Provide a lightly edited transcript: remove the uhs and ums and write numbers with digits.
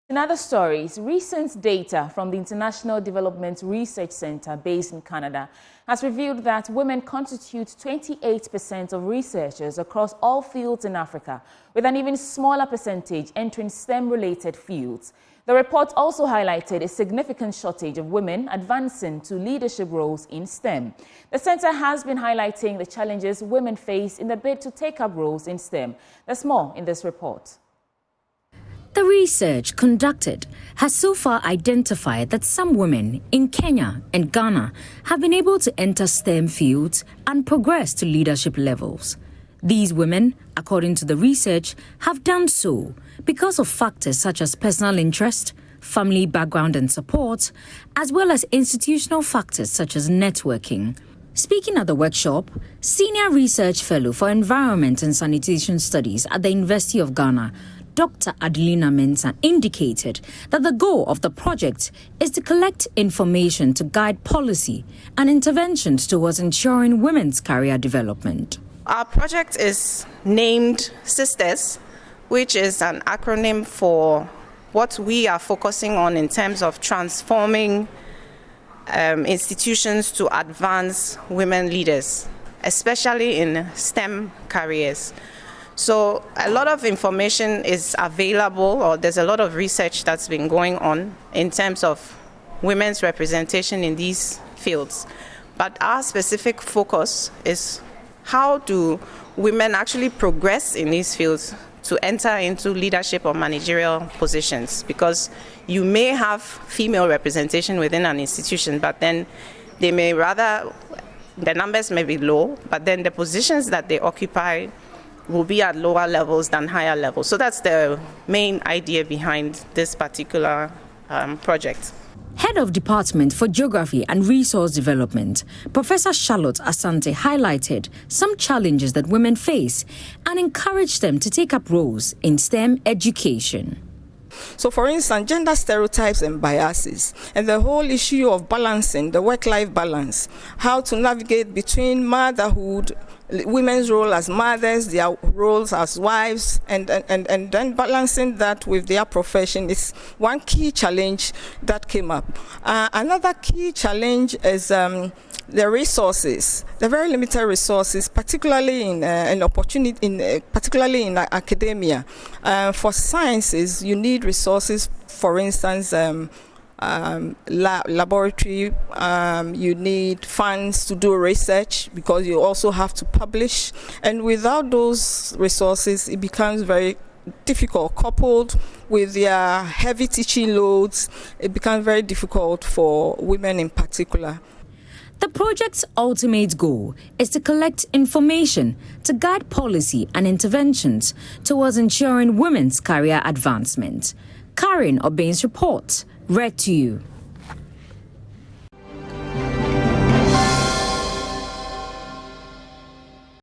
In other stories, recent data from the International Development Research Center based in Canada has revealed that women constitute 28% of researchers across all fields in Africa, with an even smaller percentage entering STEM-related fields. The report also highlighted a significant shortage of women advancing to leadership roles in STEM. The center has been highlighting the challenges women face in the bid to take up roles in STEM. There's more in this report. The research conducted has so far identified that some women in Kenya and Ghana have been able to enter STEM fields and progress to leadership levels. These women, according to the research, have done so because of factors such as personal interest, family background and support, as well as institutional factors such as networking. Speaking at the workshop, Senior Research Fellow for Environment and Sanitation Studies at the University of Ghana, Dr. Adelina Mensah, indicated that the goal of the project is to collect information to guide policy and interventions towards ensuring women's career development. Our project is named SISTERS, which is an acronym for what we are focusing on in terms of transforming institutions to advance women leaders, especially in STEM careers. So a lot of information is available, or there's a lot of research that's been going on in terms of women's representation in these fields. But our specific focus is how do women actually progress in these fields to enter into leadership or managerial positions, because you may have female representation within an institution, but then they may rather, the numbers may be low, but then the positions that they occupy will be at lower levels than higher levels. So that's the main idea behind this particular project. Head of Department for Geography and Resource Development, Professor Charlotte Asante, highlighted some challenges that women face and encouraged them to take up roles in STEM education. So, for instance, gender stereotypes and biases, and the whole issue of balancing, the work-life balance, how to navigate between motherhood, women's role as mothers, their roles as wives, and then balancing that with their profession is one key challenge that came up. Another key challenge is the resources, the very limited resources, particularly in particularly in academia. For sciences, you need resources. For instance, laboratory, you need funds to do research because you also have to publish, and without those resources it becomes very difficult. Coupled with their heavy teaching loads, it becomes very difficult for women in particular. The project's ultimate goal is to collect information to guide policy and interventions towards ensuring women's career advancement. Karen Obey's report, read to you.